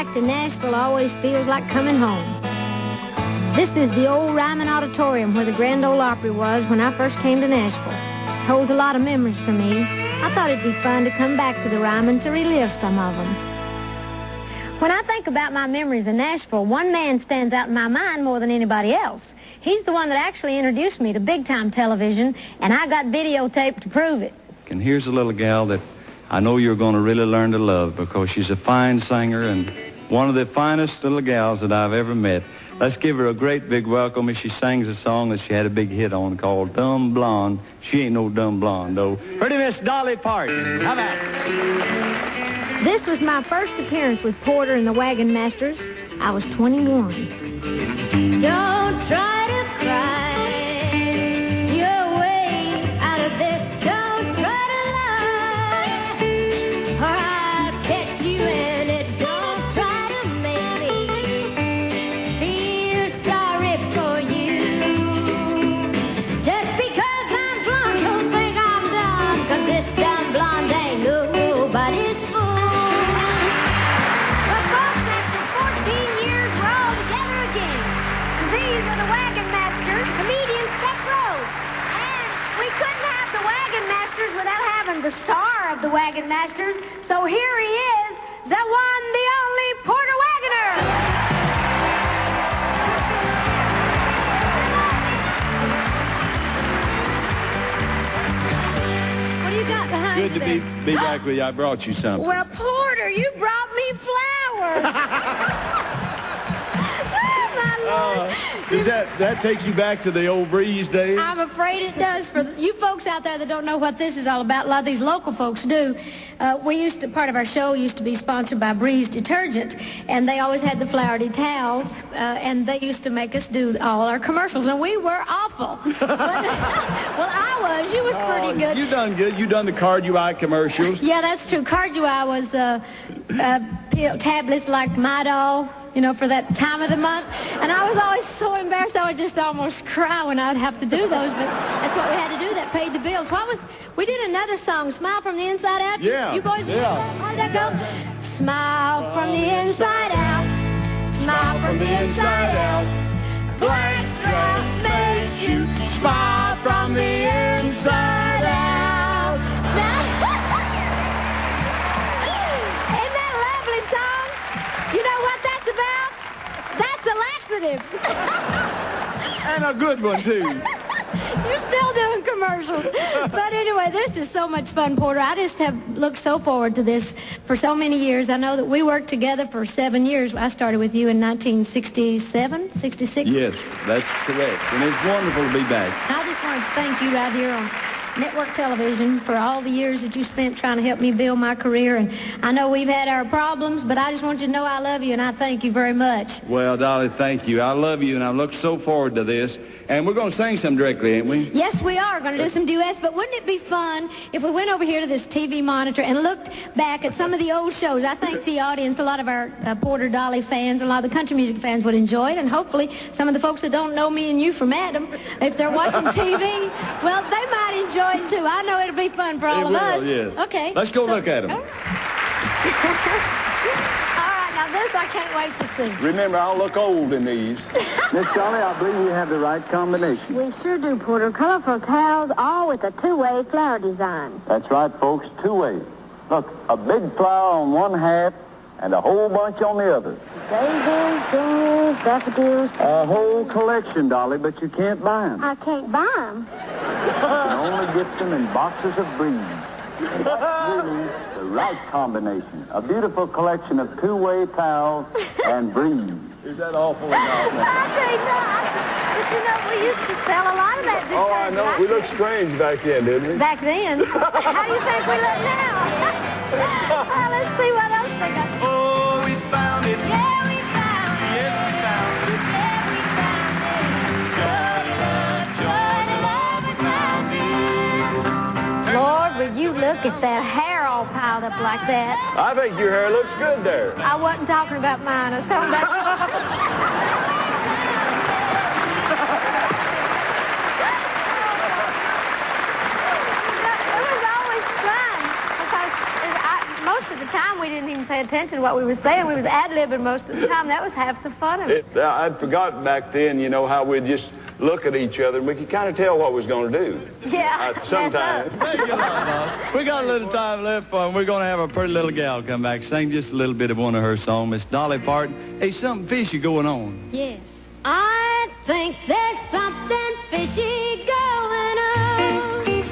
back to Nashville always feels like coming home. This is the old Ryman Auditorium where the Grand Ole Opry was when I first came to Nashville. It holds a lot of memories for me. I thought it'd be fun to come back to the Ryman to relive some of them. When I think about my memories in Nashville, one man stands out in my mind more than anybody else. He's the one that actually introduced me to big-time television, and I got videotape to prove it. And here's a little gal that I know you're going to really learn to love because she's a fine singer and one of the finest little gals that I've ever met. Let's give her a great big welcome as she sings a song that she had a big hit on called Dumb Blonde. She ain't no dumb blonde, though. Pretty Miss Dolly Parton. How about it? This was my first appearance with Porter and the Wagon Masters. I was 21. Don't try to cry your way out of this. Don't try to lie, or I'll catch you in it. Don't try to make me feel sorry for you. Just because I'm blonde, don't think I'm dumb, 'cause this dumb blonde ain't nobody's fool. But folks, after 14 years, we're all together again. And these are the Wagon Masters, comedians Step Road. And we couldn't have the Wagon Masters without having the star of the Wagon Masters. So here he is, the one, the only Porter Wagoner. What do you got behind Good you to there? be back with you. I brought you something. Well, Porter, you brought me flowers. Oh, my Lord. Does that take you back to the old Breeze days? I'm afraid it does. For you folks out there that don't know what this is all about, a lot of these local folks do. Part of our show used to be sponsored by Breeze Detergent, and they always had the Flowery towels, and they used to make us do all our commercials, and we were awful. But, well, I was. You was pretty good. You done good. You done the Card UI commercials. Yeah, that's true. Card UI was tablets like Midol, for that time of the month. And I was always so embarrassed I would just almost cry when I'd have to do those. But that's what we had to do. That paid the bills. We did another song, Smile from the Inside Out. Yeah. You boys, yeah. How did that go? Smile from the inside out. Smile from the inside out. Black dress makes you smile from the inside out. Isn't that a lovely song? You know what that's about? That's a laxative. And a good one, too. You're still doing commercials. But anyway, this is so much fun, Porter. I just have looked so forward to this for so many years. I know that we worked together for 7 years. I started with you in 1967, 66. Yes, that's correct. And it's wonderful to be back. I just wanted to thank you right here on network television for all the years that you spent trying to help me build my career. And I know we've had our problems, but I just want you to know I love you, and I thank you very much. Well, Dolly, thank you. I love you, and I look so forward to this. And we're going to sing some directly, ain't we? Yes, we are going to do some duets, but wouldn't it be fun if we went over here to this TV monitor and looked back at some of the old shows? I think the audience, a lot of our Porter Dolly fans, a lot of the country music fans would enjoy it, and hopefully some of the folks that don't know me and you from Adam, if they're watching TV, well, they might enjoy it too. I know it'll be fun for all of us. Yes. Okay. Let's go look at them. All right, now this I can't wait to see. Remember, I'll look old in these. Miss Dolly, I believe we have the right combination. We sure do, Porter. Colorful towels, all with a two-way flower design. That's right, folks, two-way. Look, a big flower on one half and a whole bunch on the other. Daisies, zinnias, daffodils. A whole collection, Dolly, but you can't buy them. I can't buy them. You can only get them in boxes of Breeze. And that's really the right combination. A beautiful collection of two-way towels and Breeze. Is that awful enough? I think not. But you know, we used to sell a lot of that. Oh, I know. We looked strange back then, didn't we? Back then. How do you think we look now? Let's see what else they got. Oh, we found it. Yeah, we found it. Yes, we found it. Yeah, we found it. Joy to love, we found it. Lord, would you look at that hair all piled up like that? I think your hair looks good there. I wasn't talking about mine. I was talking about... It was always fun because most of the time we didn't even pay attention to what we were saying. We was ad-libbing most of the time. That was half the fun of it. I'd forgotten back then, you know, how we'd just look at each other and we could kind of tell what we was going to do. Yeah. Sometimes. Thank you a lot, Bob. We got a little time left for him. We're going to have a pretty little gal come back, sing just a little bit of one of her songs. Miss Dolly Parton. Hey, something fishy going on. Yes. I think there's something fishy going on. You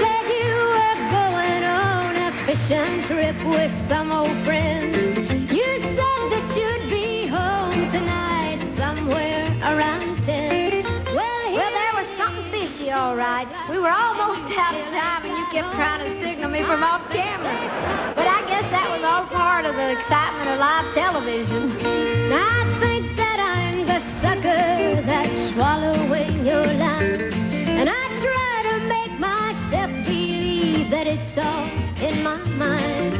said you were going on a fishing trip with some old friends. You said that you'd be home tonight somewhere around 10. Well, there was something fishy, all right. We were almost out of time, and you kept trying to signal me from off camera. But I guess that was all part of the excitement of live television. I think that I'm the sucker that's swallowing your line. And I try to make myself believe that it's all in my mind.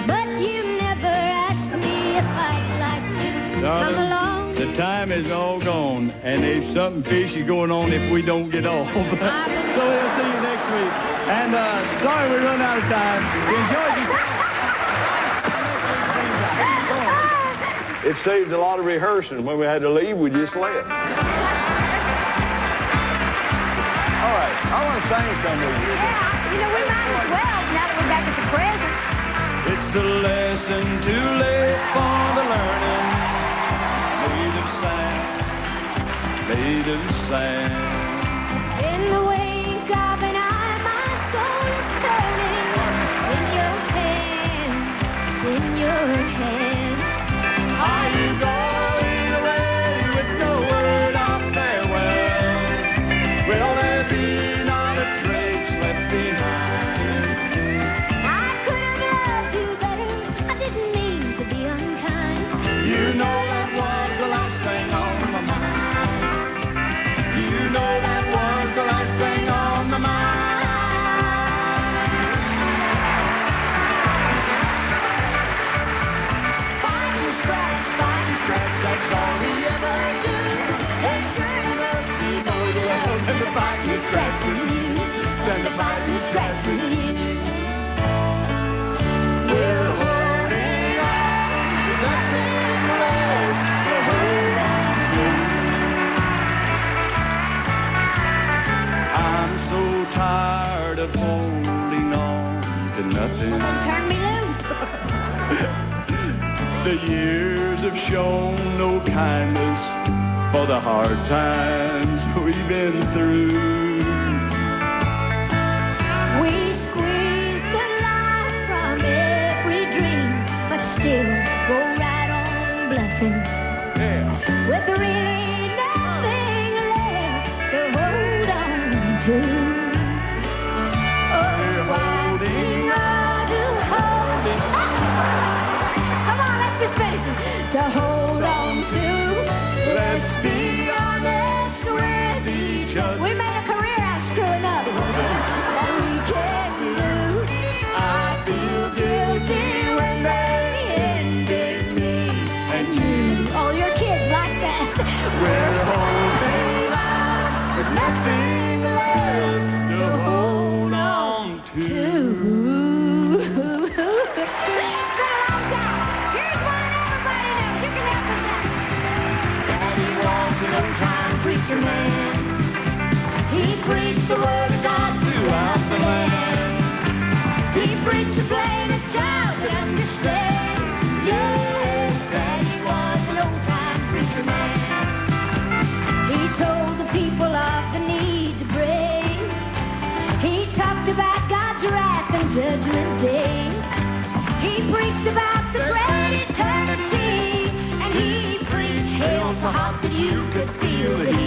But you never asked me if I'd like to come along. The time is all gone, and there's something fishy going on if we don't get off. So we'll see you next week. And sorry we run out of time. We enjoyed you. It saved a lot of rehearsing. When we had to leave, we just left. All right, I want to sing something with you. Yeah, you know, we might as well now that we're back at the present. It's the lesson too late for the learning. Made of sand, made of sand. In the wake of an eye, my soul is turning. In your hand, in your hand. Are you going away with no word of farewell? Will there be not a trace left behind? I could have loved you better. I didn't mean to be unkind. You know that was the last thing on my mind. You know that was the last thing on my mind. That's all we ever do. There sure must be more to love than the fight you scratch with you. Than the fight you scratch with you. We're holding on. There's nothing left to hold on to. I'm so tired of holding on to nothing. Turn me loose. The years have shown no kindness for the hard times we've been through. We squeeze the life from every dream, but still go right on bluffing. Yeah. With really nothing left to hold on to. We're holding on to holding on. Come on, let's just finish it. To hold on to. Let's be honest with each other. We made a career out of screwing up. That we can do. I feel guilty when they ended me and you. Oh, your kids like that. We're holding on with nothing left to hold on to. It's been a long time. Here's one everybody knows. You can help us out. Daddy was an old-time preacher man. He preached the word of God throughout the land. He preached the plain as child could understand. Yes, Daddy was an old-time preacher man. He told the people of the need to pray. He talked about God's wrath and judgment day. He preached about the great eternity. And he preached hell so hot that you could feel the heat.